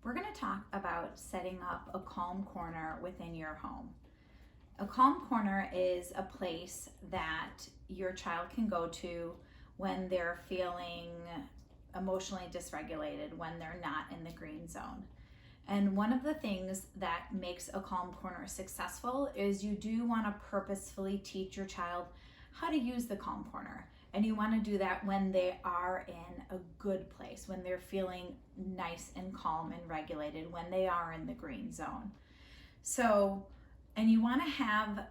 We're going to talk about setting up a calm corner within your home. A calm corner is a place that your child can go to when they're feeling emotionally dysregulated, when they're not in the green zone. And one of the things that makes a calm corner successful is you do want to purposefully teach your child how to use the calm corner. And you want to do that when they are in a good place, when they're feeling nice and calm and regulated, when they are in the green zone. So, and you want to have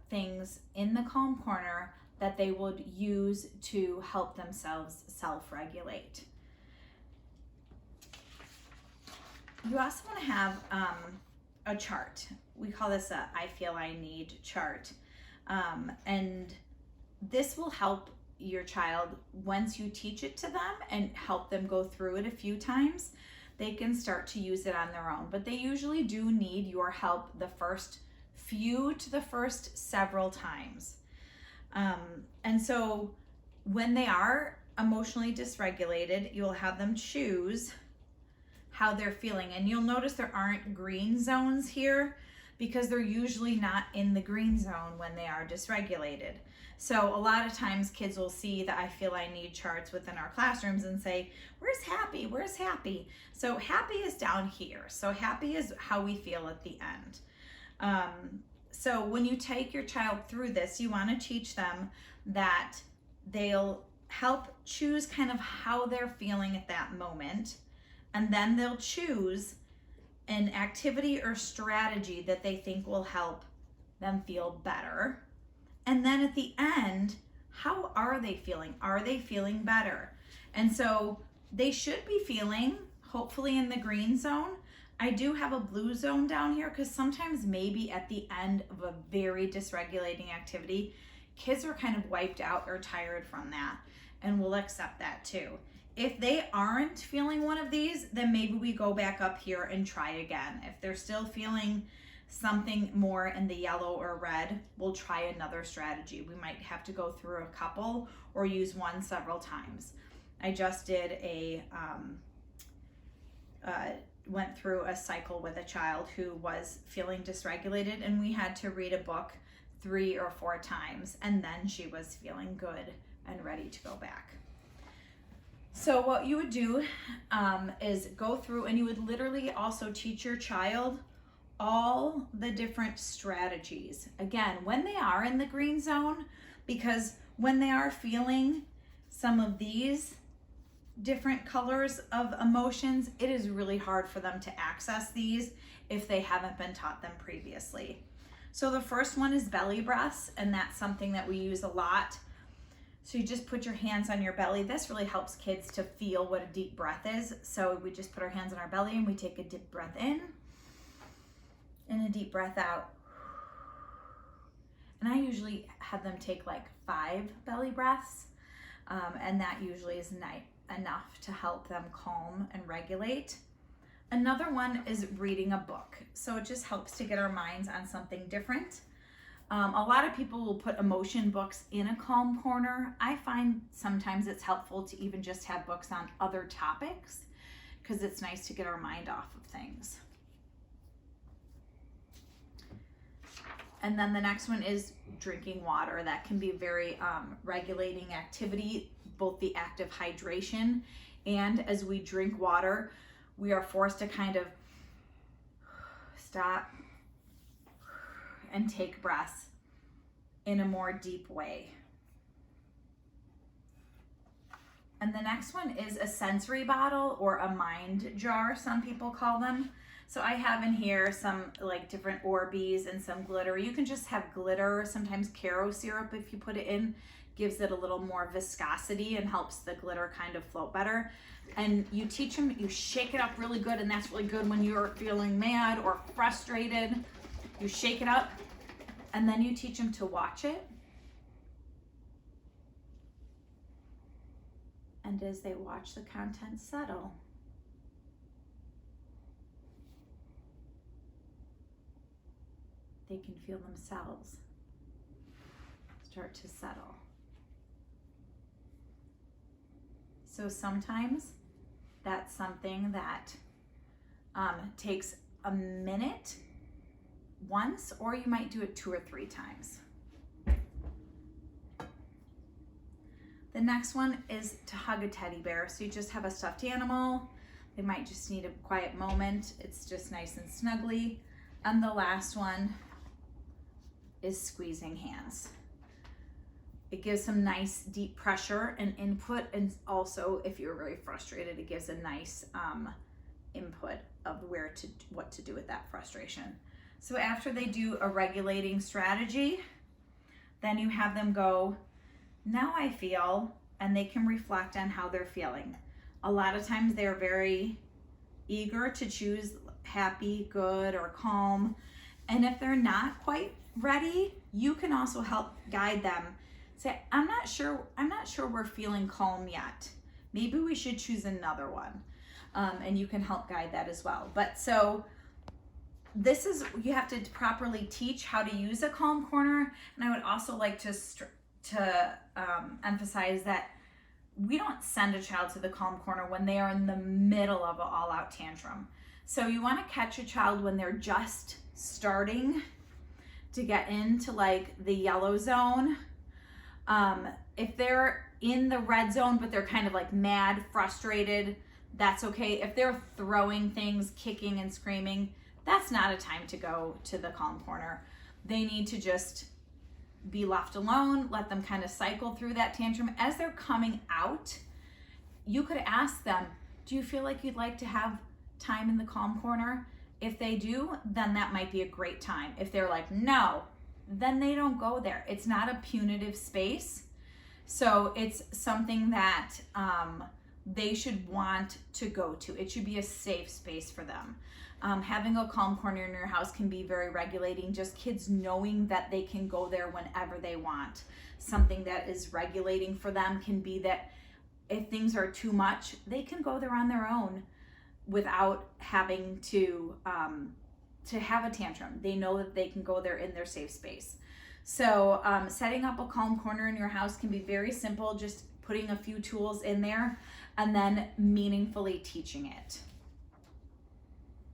things in the calm corner that they would use to help themselves self-regulate. You also want to have a chart. We call this a I feel I need chart. And this will help your child once you teach it to them and help them go through it a few times. They can start to use it on their own, but they usually do need your help the first few to the first several times. And so when they are emotionally dysregulated, you'll have them choose how they're feeling. And you'll notice there aren't green zones here because they're usually not in the green zone when they are dysregulated. So a lot of times kids will see the I feel I need charts within our classrooms and say, where's happy? Where's happy? So happy is down here. So happy is how we feel at the end. So when you take your child through this, you want to teach them that they'll help choose kind of how they're feeling at that moment. And then they'll choose an activity or strategy that they think will help them feel better. And then at the end, how are they feeling? Are they feeling better? And so they should be feeling, hopefully, in the green zone. I do have a blue zone down here because sometimes maybe at the end of a very dysregulating activity, kids are kind of wiped out or tired from that, and we'll accept that too. If they aren't feeling one of these, then maybe we go back up here and try again. If they're still feeling something more in the yellow or red, we'll try another strategy. We might have to go through a couple or use one several times. I just did went through a cycle with a child who was feeling dysregulated, and we had to read a book 3 or 4 times, and then she was feeling good and ready to go back. So what you would do is go through, and you would literally also teach your child all the different strategies. Again, when they are in the green zone, because when they are feeling some of these different colors of emotions, it is really hard for them to access these if they haven't been taught them previously. So the first one is belly breaths, and that's something that we use a lot. So you just put your hands on your belly. This really helps kids to feel what a deep breath is. So we just put our hands on our belly and we take a deep breath in and a deep breath out. And I usually have them take like 5 belly breaths, and that usually is enough to help them calm and regulate. Another one is reading a book. So it just helps to get our minds on something different. A lot of people will put emotion books in a calm corner. I find sometimes it's helpful to even just have books on other topics because it's nice to get our mind off of things. And then the next one is drinking water. That can be a very regulating activity, both the act of hydration, and as we drink water, we are forced to kind of stop and take breaths in a more deep way. And the next one is a sensory bottle or a mind jar, some people call them. So I have in here some like different Orbeez and some glitter. You can just have glitter. Sometimes Caro syrup, if you put it in, gives it a little more viscosity and helps the glitter kind of float better. And you teach them, you shake it up really good, and that's really good when you're feeling mad or frustrated. You shake it up, and then you teach them to watch it. And as they watch the content settle, they can feel themselves start to settle. So sometimes that's something that takes a minute once, or you might do it 2 or 3 times. The next one is to hug a teddy bear. So you just have a stuffed animal. They might just need a quiet moment. It's just nice and snuggly. And the last one is squeezing hands. It gives some nice deep pressure and input, and also if you're very frustrated, it gives a nice input of what to do with that frustration. So after they do a regulating strategy, then you have them go, now I feel, and they can reflect on how they're feeling. A lot of times they're very eager to choose happy, good, or calm. And if they're not quite ready, you can also help guide them. Say, I'm not sure we're feeling calm yet. Maybe we should choose another one. And you can help guide that as well. But so this is, you have to properly teach how to use a calm corner. And I would also like to emphasize that we don't send a child to the calm corner when they are in the middle of an all-out tantrum. So you want to catch a child when they're just starting to get into like the yellow zone. If they're in the red zone, but they're kind of like mad, frustrated, that's okay. If they're throwing things, kicking and screaming, that's not a time to go to the calm corner. They need to just be left alone, let them kind of cycle through that tantrum. As they're coming out, you could ask them, do you feel like you'd like to have time in the calm corner? If they do, then that might be a great time. If they're like, no, then they don't go there. It's not a punitive space. So it's something that they should want to go to. It should be a safe space for them. Having a calm corner in your house can be very regulating. Just kids knowing that they can go there whenever they want. Something that is regulating for them can be that if things are too much, they can go there on their own without having to have a tantrum. They know that they can go there in their safe space. So setting up a calm corner in your house can be very simple, just putting a few tools in there and then meaningfully teaching it.